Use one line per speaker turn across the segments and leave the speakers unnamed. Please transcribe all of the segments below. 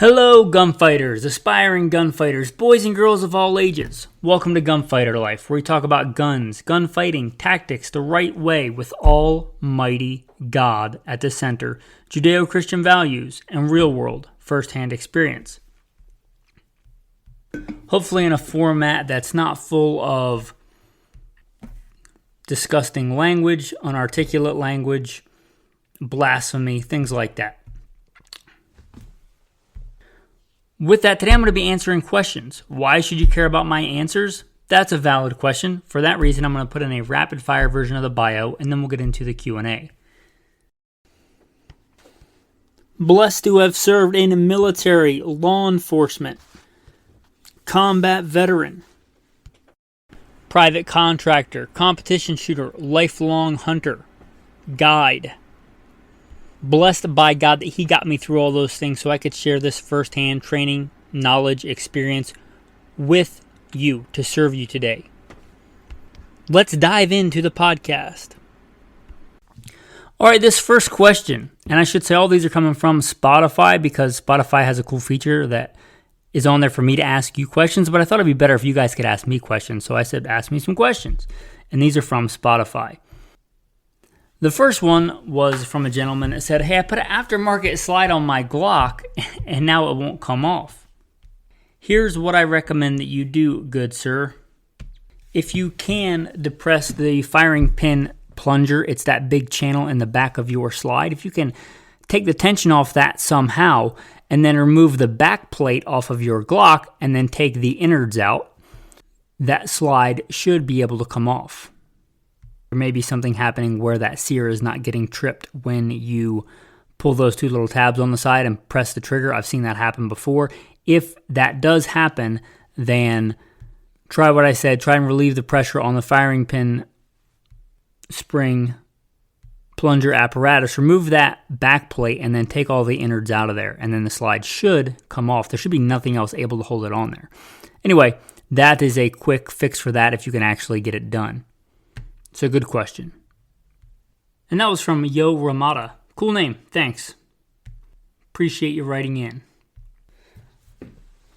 Hello, gunfighters, aspiring gunfighters, boys and girls of all ages. Welcome to Gunfighter Life, where we talk about guns, gunfighting, tactics, the right way with Almighty God at the center, Judeo-Christian values, and real-world first-hand experience. Hopefully in a format that's not full of disgusting language, unarticulate language, blasphemy, things like that. With that, today I'm going to be answering questions. Why should you care about my answers? That's a valid question. For that reason, I'm going to put in a rapid-fire version of the bio, and then we'll get into the Q&A. Blessed to have served in the military, law enforcement, combat veteran, private contractor, competition shooter, lifelong hunter, guide. Blessed by God that He got me through all those things so I could share this firsthand training, knowledge, experience with you to serve you today. Let's dive into the podcast. All right, this first question, and I should say all these are coming from Spotify because Spotify has a cool feature that is on there for me to ask you questions, but I thought it'd be better if you guys could ask me questions, so I said ask me some questions. And these are from Spotify. The first one was from a gentleman that said, hey, I put an aftermarket slide on my Glock and now it won't come off. Here's what I recommend that you do, good sir. If you can depress the firing pin plunger, it's that big channel in the back of your slide. If you can take the tension off that somehow and then remove the back plate off of your Glock and then take the innards out, that slide should be able to come off. There may be something happening where that sear is not getting tripped when you pull those two little tabs on the side and press the trigger. I've seen that happen before. If that does happen, then try what I said. Try and relieve the pressure on the firing pin spring plunger apparatus. Remove that back plate and then take all the innards out of there. And then the slide should come off. There should be nothing else able to hold it on there. Anyway, that is a quick fix for that if you can actually get it done. It's a good question. And that was from Yo Ramada. Cool name. Thanks. Appreciate you writing in.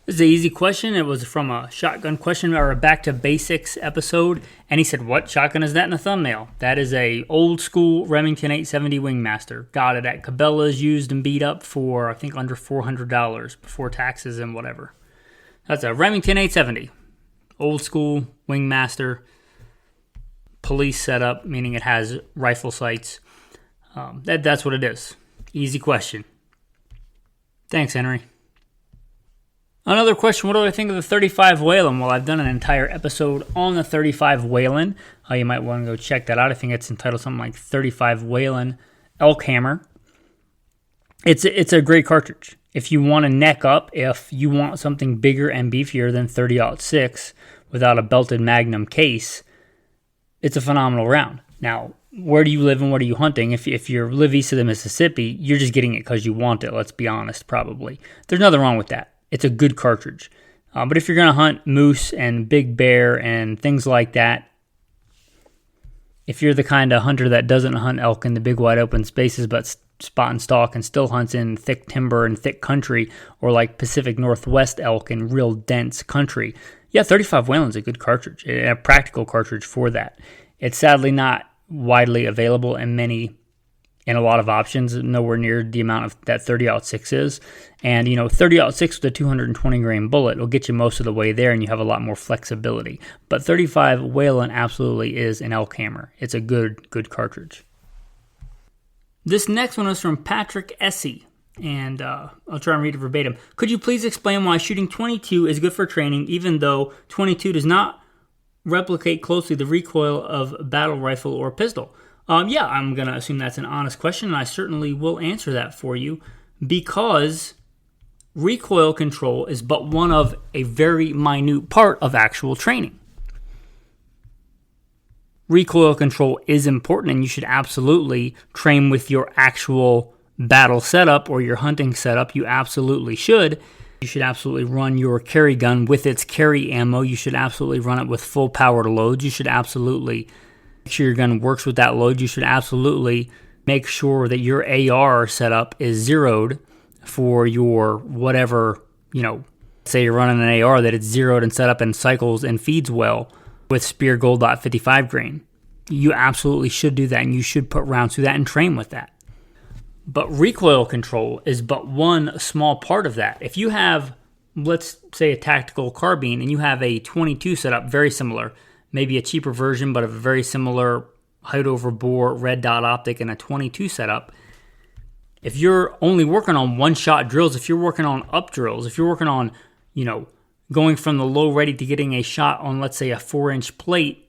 This is an easy question. It was from a shotgun question or a back to basics episode. And he said, what shotgun is that in the thumbnail? That is a old school Remington 870 Wingmaster. Got it at Cabela's, used and beat up for, I think, under $400 before taxes and whatever. That's a Remington 870. Old school Wingmaster. Police setup, meaning it has rifle sights. That's what it is. Easy question. Thanks, Henry. Another question, what do I think of the 35 Whelen? Well, I've done an entire episode on the 35 Whelen. You might want to go check that out. I think it's entitled something like 35 Whelen Elk Hammer. It's a great cartridge. If you want to neck up, if you want something bigger and beefier than 30-06 without a belted Magnum case, it's a phenomenal round. Now, where do you live and what are you hunting? If you live east of the Mississippi, you're just getting it because you want it, let's be honest, probably. There's nothing wrong with that. It's a good cartridge. But if you're going to hunt moose and big bear and things like that, if you're the kind of hunter that doesn't hunt elk in the big wide open spaces but spot and stalk and still hunts in thick timber and thick country, or like Pacific Northwest elk in real dense country, yeah, 35 Whelen's a good cartridge, a practical cartridge for that. It's sadly not widely available in a lot of options, nowhere near the amount of that 30-06 is. And, 30-06 with a 220 grain bullet will get you most of the way there and you have a lot more flexibility. But 35 Whelen absolutely is an elk hammer. It's a good cartridge. This next one is from Patrick Essie. And I'll try and read it verbatim. Could you please explain why shooting 22 is good for training, even though 22 does not replicate closely the recoil of a battle rifle or pistol? Yeah, I'm going to assume that's an honest question, and I certainly will answer that for you, because recoil control is but one of a very minute part of actual training. Recoil control is important, and you should absolutely train with your actual battle setup or your hunting setup. You absolutely should. You should absolutely run your carry gun with its carry ammo. You should absolutely run it with full powered loads. You should absolutely make sure your gun works with that load. You should absolutely make sure that your AR setup is zeroed for your whatever, say you're running an AR that it's zeroed and set up and cycles and feeds well with Spear Gold Dot 55 grain. You absolutely should do that, and you should put rounds through that and train with that. But recoil control is but one small part of that. If you have, let's say, a tactical carbine and you have a 22 setup, very similar, maybe a cheaper version, but of a very similar height over bore red dot optic and a 22 setup, if you're only working on one-shot drills, if you're working on up drills, if you're working on, going from the low ready to getting a shot on, let's say, a 4-inch plate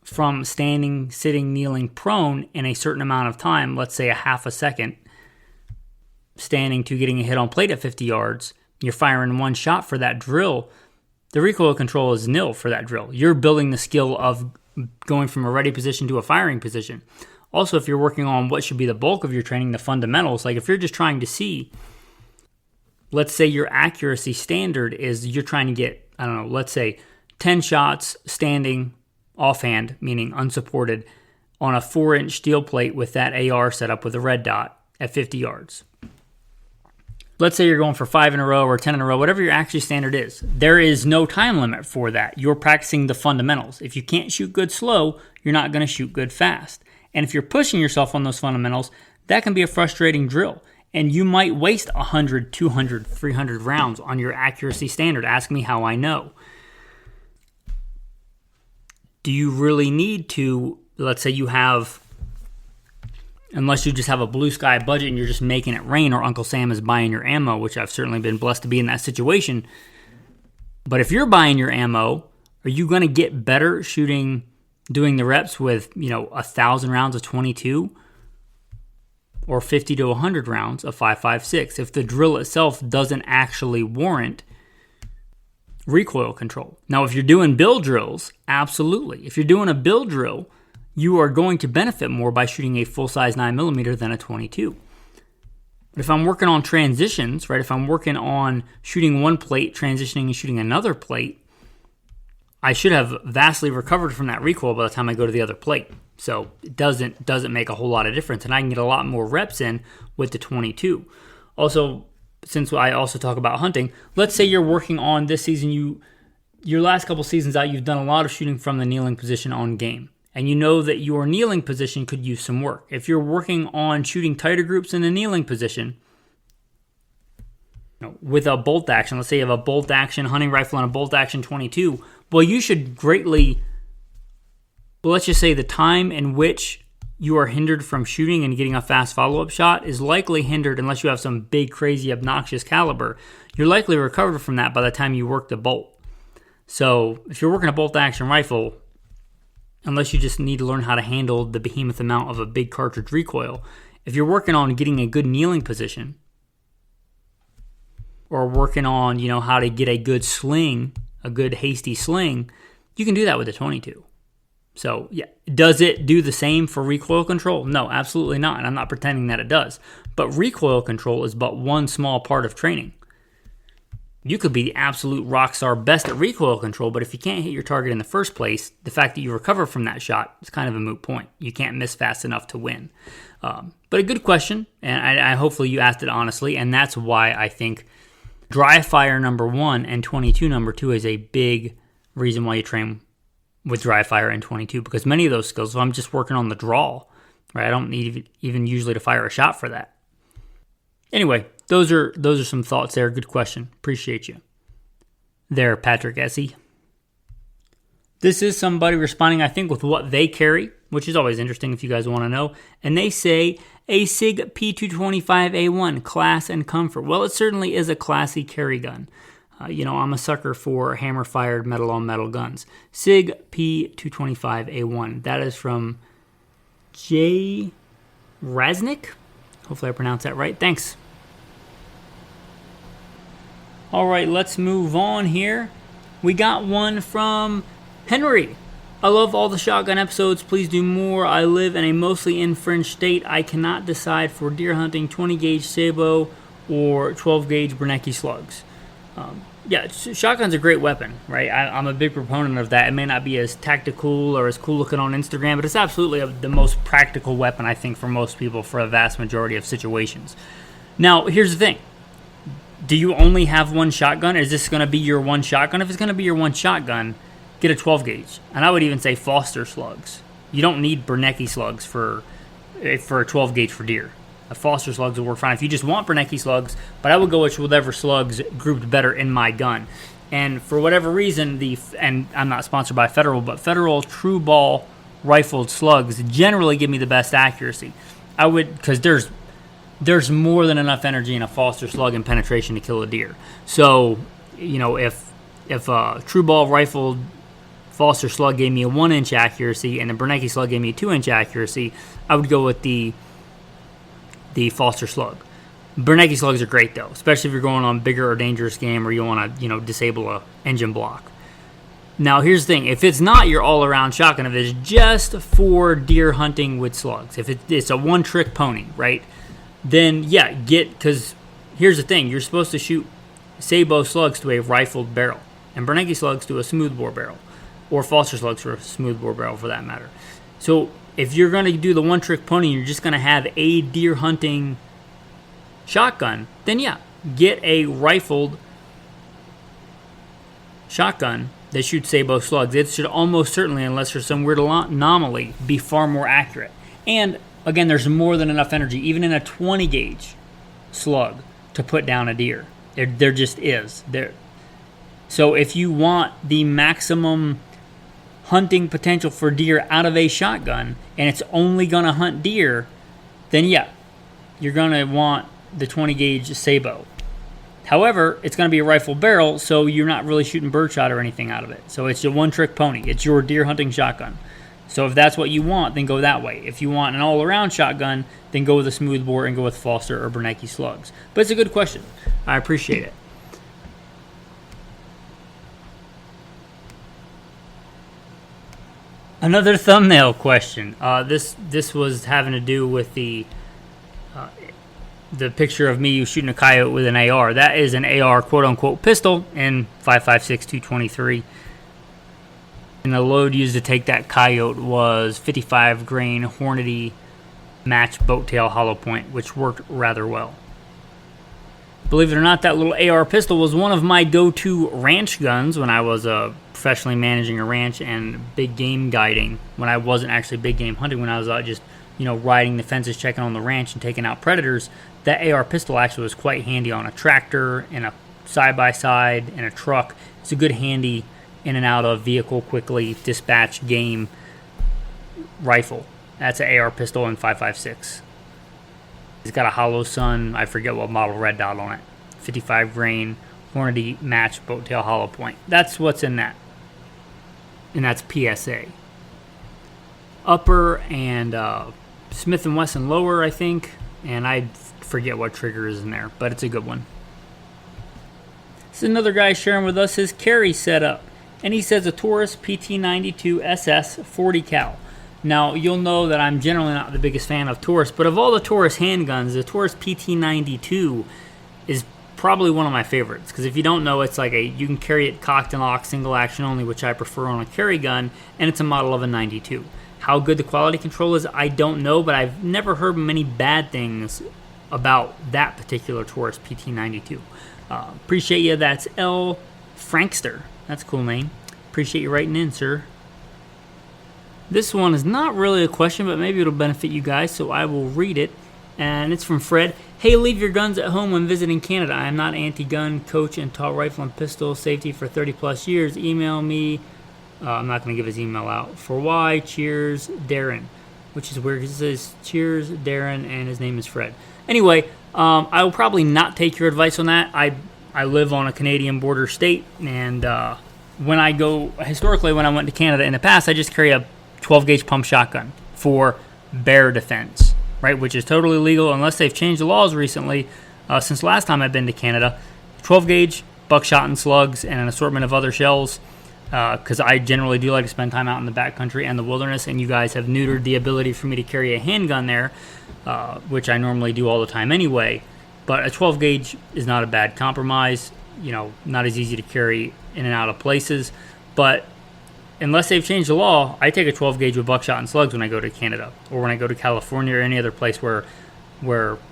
from standing, sitting, kneeling, prone in a certain amount of time, let's say a half a second, standing to getting a hit on plate at 50 yards, you're firing one shot for that drill, the recoil control is nil for that drill. You're building the skill of going from a ready position to a firing position. Also, if you're working on what should be the bulk of your training, the fundamentals, like if you're just trying to see, let's say your accuracy standard is you're trying to get, let's say 10 shots standing offhand, meaning unsupported, on a 4-inch steel plate with that AR set up with a red dot at 50 yards. Let's say you're going for 5 in a row or 10 in a row, whatever your accuracy standard is. There is no time limit for that. You're practicing the fundamentals. If you can't shoot good slow, you're not going to shoot good fast. And if you're pushing yourself on those fundamentals, that can be a frustrating drill. And you might waste 100, 200, 300 rounds on your accuracy standard. Ask me how I know. Do you really need to, let's say you have, unless you just have a blue sky budget and you're just making it rain, or Uncle Sam is buying your ammo, which I've certainly been blessed to be in that situation. But if you're buying your ammo, are you going to get better shooting, doing the reps with, 1,000 rounds of 22 or 50 to 100 rounds of 5.56 if the drill itself doesn't actually warrant recoil control? Now, if you're doing bill drills, absolutely. If you're doing a bill drill, you are going to benefit more by shooting a full-size 9mm than a 22. But if I'm working on transitions, right, if I'm working on shooting one plate, transitioning and shooting another plate, I should have vastly recovered from that recoil by the time I go to the other plate. So it doesn't make a whole lot of difference, and I can get a lot more reps in with the 22. Also, since I also talk about hunting, let's say you're working on this season, your last couple seasons out, you've done a lot of shooting from the kneeling position on game, and you know that your kneeling position could use some work. If you're working on shooting tighter groups in the kneeling position, with a bolt action, let's say you have a bolt action hunting rifle and a bolt action 22, well, you should greatly, let's just say the time in which you are hindered from shooting and getting a fast follow-up shot is likely hindered, unless you have some big, crazy, obnoxious caliber. You're likely recovered from that by the time you work the bolt. So if you're working a bolt-action rifle, unless you just need to learn how to handle the behemoth amount of a big cartridge recoil, if you're working on getting a good kneeling position, or working on, how to get a good sling, a good hasty sling, you can do that with a 22. So, yeah, does it do the same for recoil control? No, absolutely not, and I'm not pretending that it does. But recoil control is but one small part of training. You could be the absolute rock star best at recoil control, but if you can't hit your target in the first place, the fact that you recover from that shot is kind of a moot point. You can't miss fast enough to win. But a good question, and I hopefully you asked it honestly, and that's why I think dry fire number 1 and 22 number 2 is a big reason why you train with dry fire and 22, because many of those skills, if I'm just working on the draw, right, I don't need even usually to fire a shot for that. Anyway, those are some thoughts there. Good question. Appreciate you there, Patrick Essie. This is somebody responding, I think, with what they carry, which is always interesting if you guys want to know. And they say a SIG P225A1, class and comfort. Well, it certainly is a classy carry gun. I'm a sucker for hammer-fired metal-on-metal guns. SIG P225A1. That is from Jay Raznick. Hopefully I pronounced that right. Thanks. All right, let's move on here. We got one from Henry. I love all the shotgun episodes. Please do more. I live in a mostly infringed state. I cannot decide for deer hunting 20-gauge Sabo or 12-gauge Bernecki slugs. Shotgun's a great weapon, right? I'm a big proponent of that. It may not be as tactical or as cool looking on Instagram, but it's absolutely the most practical weapon, I think, for most people for a vast majority of situations. Now, here's the thing. Do you only have one shotgun? Is this going to be your one shotgun? If it's going to be your one shotgun, get a 12 gauge. And I would even say Foster slugs. You don't need Bernanke slugs for a 12 gauge for deer. A Foster slugs will work fine if you just want Bernanke slugs, but I would go with whatever slugs grouped better in my gun. And for whatever reason, and I'm not sponsored by Federal, but Federal True Ball rifled slugs generally give me the best accuracy. Because there's more than enough energy in a Foster slug and penetration to kill a deer. So, if a True Ball rifled Foster slug gave me a 1-inch accuracy and a Bernanke slug gave me a 2-inch accuracy, I would go with the Foster slug. Bernanke slugs are great though, especially if you're going on bigger or dangerous game or you want to, disable a engine block. Now here's the thing: if it's not your all-around shotgun, if it's just for deer hunting with slugs, if it's a one-trick pony, right? Then yeah, because here's the thing: you're supposed to shoot sabot slugs to a rifled barrel, and Bernanke slugs to a smoothbore barrel, or Foster slugs for a smoothbore barrel for that matter. So if you're going to do the one-trick pony, you're just going to have a deer hunting shotgun, then yeah, get a rifled shotgun that shoots sabot slugs. It should almost certainly, unless there's some weird anomaly, be far more accurate. And again, there's more than enough energy, even in a 20 gauge slug, to put down a deer. There just is. So if you want the maximum hunting potential for deer out of a shotgun, and it's only going to hunt deer, then yeah, you're going to want the 20 gauge sabot. However, it's going to be a rifle barrel, so you're not really shooting birdshot or anything out of it. So it's your one-trick pony. It's your deer hunting shotgun. So if that's what you want, then go that way. If you want an all-around shotgun, then go with a smoothbore and go with Foster or Bernanke slugs. But it's a good question. I appreciate it. Another thumbnail question. This was having to do with the picture of me shooting a coyote with an AR. That is an AR quote-unquote pistol in 5.56 223. And the load used to take that coyote was 55 grain Hornady match boat tail hollow point, which worked rather well. Believe it or not, that little AR pistol was one of my go-to ranch guns when I was professionally managing a ranch and big game guiding. When I wasn't actually big game hunting, when I was out just riding the fences, checking on the ranch and taking out predators, that AR pistol actually was quite handy on a tractor, in a side-by-side, in a truck. It's a good handy in and out of vehicle, quickly dispatch game rifle. That's an AR pistol in 5.56. It's got a hollow sun, I forget what model, red dot on it. 55 grain Hornady match boat tail hollow point. That's what's in that. And that's P.S.A. Upper and Smith & Wesson lower, I think. And I forget what trigger is in there, but it's a good one. This is another guy sharing with us his carry setup. And he says a Taurus PT92 SS 40 cal. Now, you'll know that I'm generally not the biggest fan of Taurus, but of all the Taurus handguns, the Taurus PT92 is probably one of my favorites. Because if you don't know, it's like you can carry it cocked and locked, single action only, which I prefer on a carry gun, and it's a model of a 92. How good the quality control is, I don't know, but I've never heard many bad things about that particular Taurus PT92. Appreciate you. That's L. Frankster. That's a cool name. Appreciate you writing in, sir. This one is not really a question, but maybe it'll benefit you guys, so I will read it. And it's from Fred. Hey, leave your guns at home when visiting Canada. I am not anti-gun, coach and taught rifle and pistol safety for 30 plus years. Email me. I'm not going to give his email out. For why? Cheers, Darren. Which is weird because it says cheers, Darren, and his name is Fred. Anyway, I will probably not take your advice on that. I live on a Canadian border state, and when I went to Canada in the past, I just carry a 12-gauge pump shotgun for bear defense, right? Which is totally legal unless they've changed the laws recently. Since last time I've been to Canada, 12-gauge, buckshot and slugs, and an assortment of other shells. Because I generally do like to spend time out in the backcountry and the wilderness, and you guys have neutered the ability for me to carry a handgun there, which I normally do all the time anyway. But a 12-gauge is not a bad compromise. Not as easy to carry in and out of places, but unless they've changed the law, I take a 12 gauge with buckshot and slugs when I go to Canada or when I go to California or any other place where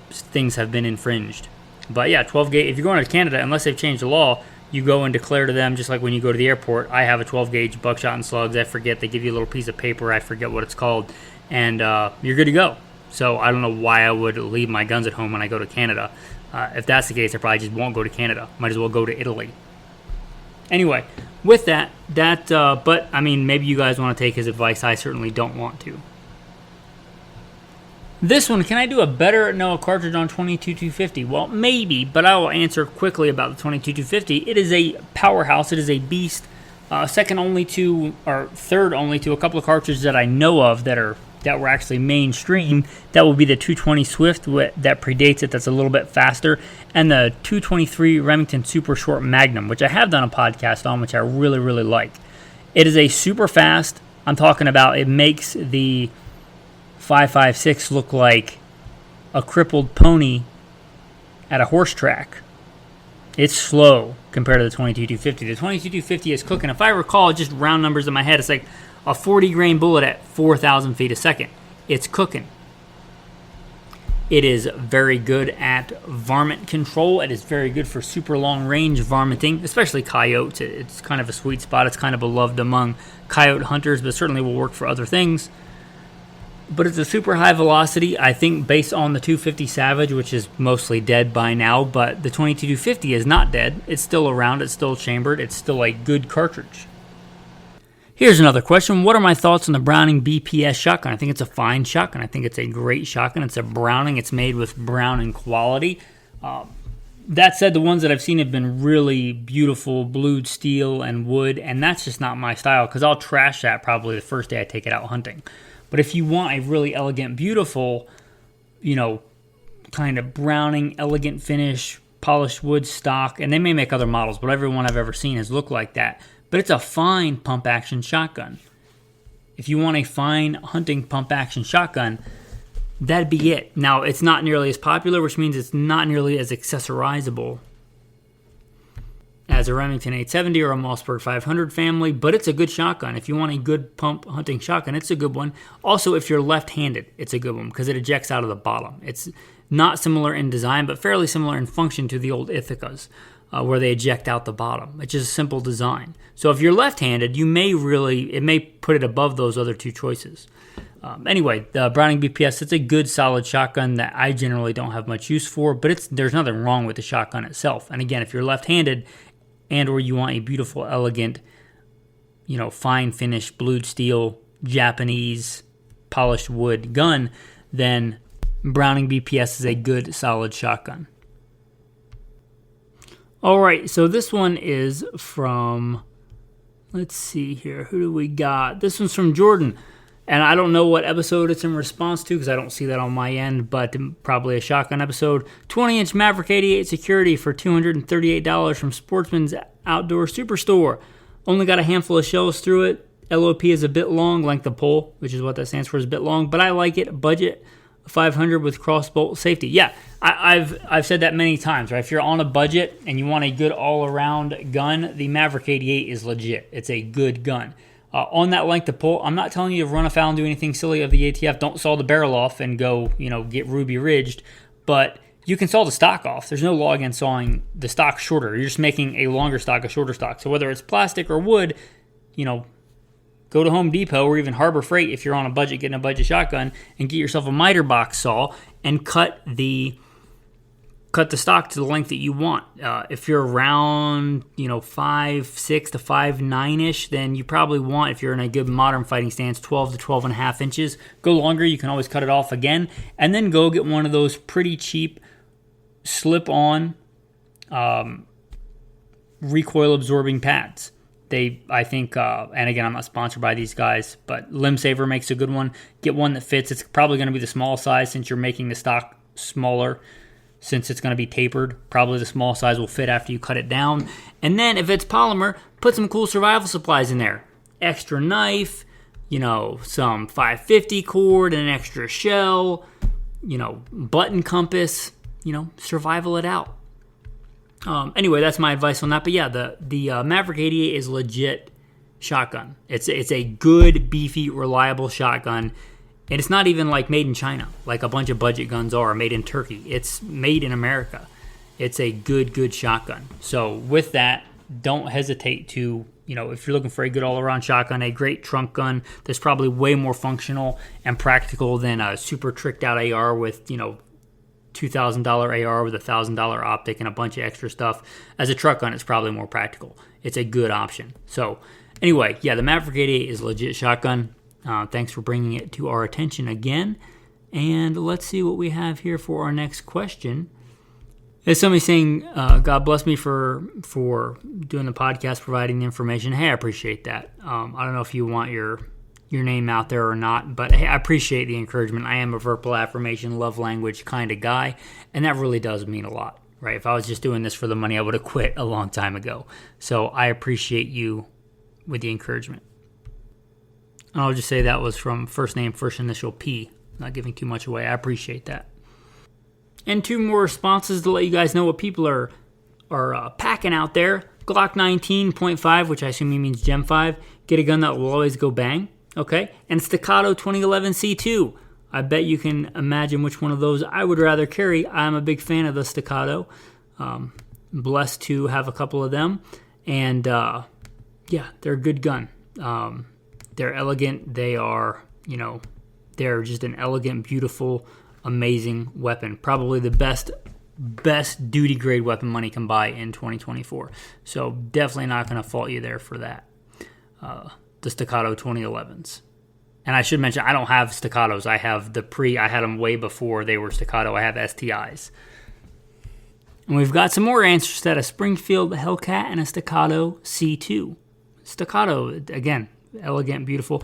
things have been infringed. But yeah, 12 gauge. If you're going to Canada, unless they've changed the law, you go and declare to them, just like when you go to the airport, I have a 12 gauge buckshot and slugs. I forget. They give you a little piece of paper. I forget what it's called. And you're good to go. So I don't know why I would leave my guns at home when I go to Canada. If that's the case, I probably just won't go to Canada. Might as well go to Italy. Anyway, with that, but I mean, maybe you guys want to take his advice. I certainly don't want to. This one, can I do a better Noah cartridge on 22-250? Well, maybe, but I will answer quickly about the 22-250. It is a powerhouse. It is a beast. Third only to a couple of cartridges that I know of that were actually mainstream. That will be the 220 Swift that predates it. That's a little bit faster, and the 223 Remington Super Short Magnum, which I have done a podcast on, which I really, really like. It is a super fast. I'm talking about it makes the 5.56 look like a crippled pony at a horse track. It's slow compared to the 22-250. The 22-250 is cooking. If I recall, just round numbers in my head, it's like a 40 grain bullet at 4,000 feet a second. It's cooking. It is very good at varmint control. It is very good for super long range varminting, especially coyotes. It's kind of a sweet spot. It's kind of beloved among coyote hunters, but certainly will work for other things. But it's a super high velocity, I think, based on the 250 Savage, which is mostly dead by now. But the 22-250 is not dead. It's still around. It's still chambered. It's still a good cartridge. Here's another question. What are my thoughts on the Browning B.P.S. shotgun? I think it's a fine shotgun. I think it's a great shotgun. It's a Browning. It's made with Browning quality. That said, the ones that I've seen have been really beautiful, blued steel and wood, and that's just not my style because I'll trash that probably the first day I take it out hunting. But if you want a really elegant, beautiful, kind of Browning, elegant finish, polished wood stock, and they may make other models, but every one I've ever seen has looked like that. But it's a fine pump-action shotgun. If you want a fine hunting pump-action shotgun, that'd be it. Now, it's not nearly as popular, which means it's not nearly as accessorizable as a Remington 870 or a Mossberg 500 family, but it's a good shotgun. If you want a good pump hunting shotgun, it's a good one. Also, if you're left-handed, it's a good one because it ejects out of the bottom. It's not similar in design, but fairly similar in function to the old Ithacas, where they eject out the bottom. It's just a simple design. So if you're left-handed, it may put it above those other two choices. Anyway, the Browning BPS, it's a good, solid shotgun that I generally don't have much use for, but there's nothing wrong with the shotgun itself. And again, if you're left-handed and or you want a beautiful, elegant, fine finish, blued steel, Japanese, polished wood gun, then Browning BPS is a good, solid shotgun. All right, so this one is from, let's see here, who do we got? This one's from Jordan, and I don't know what episode it's in response to because I don't see that on my end, but probably a shotgun episode. 20-inch Maverick 88 Security for $238 from Sportsman's Outdoor Superstore. Only got a handful of shells through it. LOP is a bit long, length of pole, which is what that stands for, is a bit long, but I like it. Budget 500 with crossbolt safety. Yeah, I've said that many times, right? If you're on a budget and you want a good all-around gun, the Maverick 88 is legit. It's a good gun. On that length of pole, I'm not telling you to run afoul and do anything silly of the ATF. Don't saw the barrel off and go, get ruby ridged. But you can saw the stock off. There's no law against sawing the stock shorter. You're just making a longer stock a shorter stock. So whether it's plastic or wood, go to Home Depot or even Harbor Freight if you're on a budget, getting a budget shotgun, and get yourself a miter box saw and cut the stock to the length that you want. If you're around 5'6" to 5'9"-ish, then you probably want, if you're in a good modern fighting stance, 12 to 12.5 inches. Go longer, you can always cut it off again, and then go get one of those pretty cheap slip-on recoil absorbing pads. I think, and again, I'm not sponsored by these guys, but Limb Saver makes a good one. Get one that fits. It's probably going to be the small size since you're making the stock smaller. Since it's going to be tapered, probably the small size will fit after you cut it down. And then if it's polymer, put some cool survival supplies in there. Extra knife, some 550 cord, and an extra shell, button compass, survival it out. Anyway, that's my advice on that. But yeah, the Maverick 88 is legit shotgun. It's a good, beefy, reliable shotgun. And it's not even like made in China, like a bunch of budget guns are made in Turkey. It's made in America. It's a good shotgun. So with that, don't hesitate to, if you're looking for a good all-around shotgun, a great trunk gun that's probably way more functional and practical than a super tricked-out AR with, $2,000 AR with a $1,000 optic and a bunch of extra stuff. As a truck gun, it's probably more practical. It's a good option. So anyway, yeah, the Maverick 88 is a legit shotgun. Thanks for bringing it to our attention again. And let's see what we have here for our next question. There's somebody saying, God bless me for doing the podcast, providing the information. Hey, I appreciate that. I don't know if you want your name out there or not, but hey, I appreciate the encouragement. I am a verbal affirmation, love language kind of guy, and that really does mean a lot, right? If I was just doing this for the money, I would have quit a long time ago. So I appreciate you with the encouragement. And I'll just say that was from first name, first initial P. Not giving too much away. I appreciate that. And 2 more responses to let you guys know what people are packing out there. Glock 19.5, which I assume he means Gem 5. Get a gun that will always go bang. Okay. And Staccato 2011 C2. I bet you can imagine which one of those I would rather carry. I'm a big fan of the Staccato. Blessed to have a couple of them. And yeah, they're a good gun. They're elegant. They are, they're just an elegant, beautiful, amazing weapon. Probably the best duty grade weapon money can buy in 2024. So definitely not going to fault you there for that. The Staccato 2011s. And I should mention, I don't have Staccatos. I have I had them way before they were Staccato. I have STIs. And we've got some more answers to that. A Springfield Hellcat and a Staccato C2. Staccato, again, elegant, beautiful.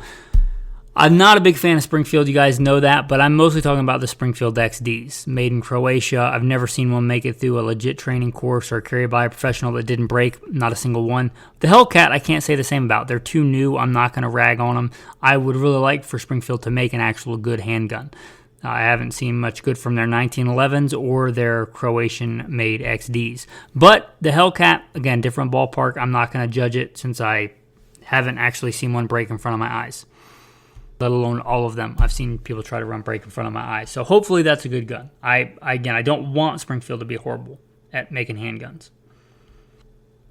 I'm not a big fan of Springfield, you guys know that, but I'm mostly talking about the Springfield XDs, made in Croatia. I've never seen one make it through a legit training course or carried by a professional that didn't break, not a single one. The Hellcat, I can't say the same about. They're too new. I'm not going to rag on them. I would really like for Springfield to make an actual good handgun. I haven't seen much good from their 1911s or their Croatian-made XDs. But the Hellcat, again, different ballpark. I'm not going to judge it since I haven't actually seen one break in front of my eyes. Let alone all of them. I've seen people try to run break in front of my eyes. So hopefully that's a good gun. I don't want Springfield to be horrible at making handguns.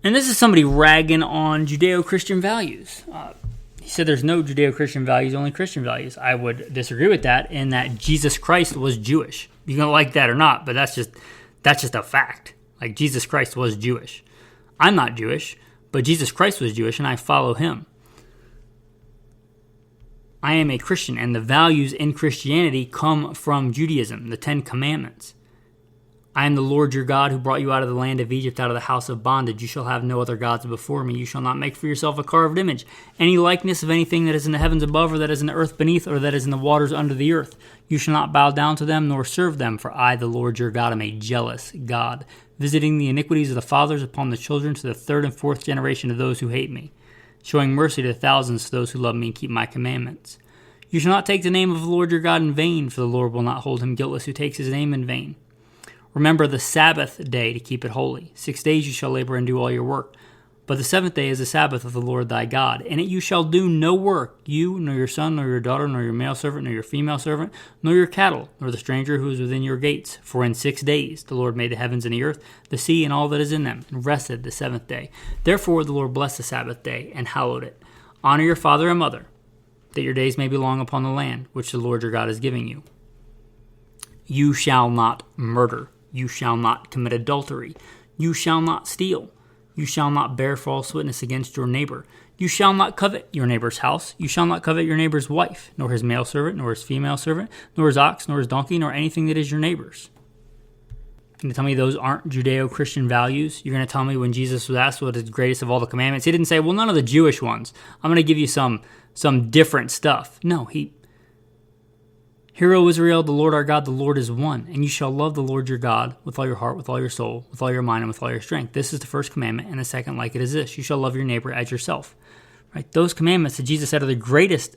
And this is somebody ragging on Judeo-Christian values. He said there's no Judeo-Christian values, only Christian values. I would disagree with that in that Jesus Christ was Jewish. You're going to like that or not, but that's just a fact. Like, Jesus Christ was Jewish. I'm not Jewish, but Jesus Christ was Jewish, and I follow him. I am a Christian, and the values in Christianity come from Judaism, the 10 Commandments. I am the Lord your God who brought you out of the land of Egypt, out of the house of bondage. You shall have no other gods before me. You shall not make for yourself a carved image, any likeness of anything that is in the heavens above, or that is in the earth beneath, or that is in the waters under the earth. You shall not bow down to them, nor serve them, for I, the Lord your God, am a jealous God, visiting the iniquities of the fathers upon the children to the 3rd and 4th generation of those who hate me, showing mercy to thousands to those who love me and keep my commandments. You shall not take the name of the Lord your God in vain, for the Lord will not hold him guiltless who takes his name in vain. Remember the Sabbath day to keep it holy. 6 days you shall labor and do all your work. But the 7th day is the Sabbath of the Lord thy God. In it you shall do no work, you, nor your son, nor your daughter, nor your male servant, nor your female servant, nor your cattle, nor the stranger who is within your gates. For in 6 days the Lord made the heavens and the earth, the sea, and all that is in them, and rested the 7th day. Therefore the Lord blessed the Sabbath day, and hallowed it. Honor your father and mother, that your days may be long upon the land, which the Lord your God is giving you. You shall not murder. You shall not commit adultery. You shall not steal. You shall not bear false witness against your neighbor. You shall not covet your neighbor's house. You shall not covet your neighbor's wife, nor his male servant, nor his female servant, nor his ox, nor his donkey, nor anything that is your neighbor's. You're going to tell me those aren't Judeo-Christian values? You're going to tell me when Jesus was asked what is the greatest of all the commandments, he didn't say, well, none of the Jewish ones. I'm going to give you some different stuff. No, Hear, O Israel, the Lord our God, the Lord is one, and you shall love the Lord your God with all your heart, with all your soul, with all your mind, and with all your strength. This is the first commandment, and the second like it is this: you shall love your neighbor as yourself. Right? Those commandments that Jesus said are the greatest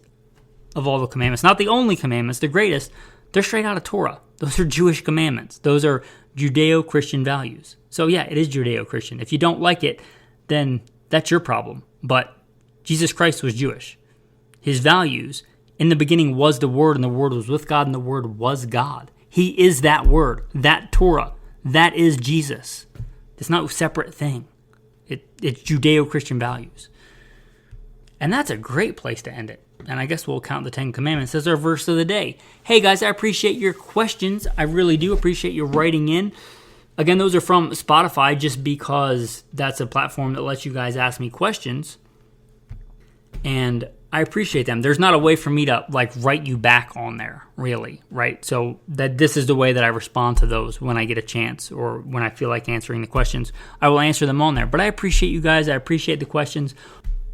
of all the commandments, not the only commandments, the greatest. They're straight out of Torah. Those are Jewish commandments. Those are Judeo-Christian values. So yeah, it is Judeo-Christian. If you don't like it, then that's your problem. But Jesus Christ was Jewish. His values In the beginning was the Word, and the Word was with God, and the Word was God. He is that Word, that Torah. That is Jesus. It's not a separate thing. It's Judeo-Christian values. And that's a great place to end it. And I guess we'll count the 10 Commandments as our verse of the day. Hey guys, I appreciate your questions. I really do appreciate you writing in. Again, those are from Spotify just because that's a platform that lets you guys ask me questions. And I appreciate them. There's not a way for me to write you back on there, really, right? So that this is the way that I respond to those when I get a chance or when I feel like answering the questions. I will answer them on there. But I appreciate you guys. I appreciate the questions.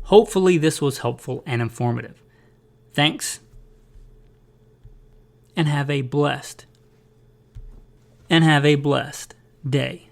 Hopefully this was helpful and informative. Thanks. And have a blessed day.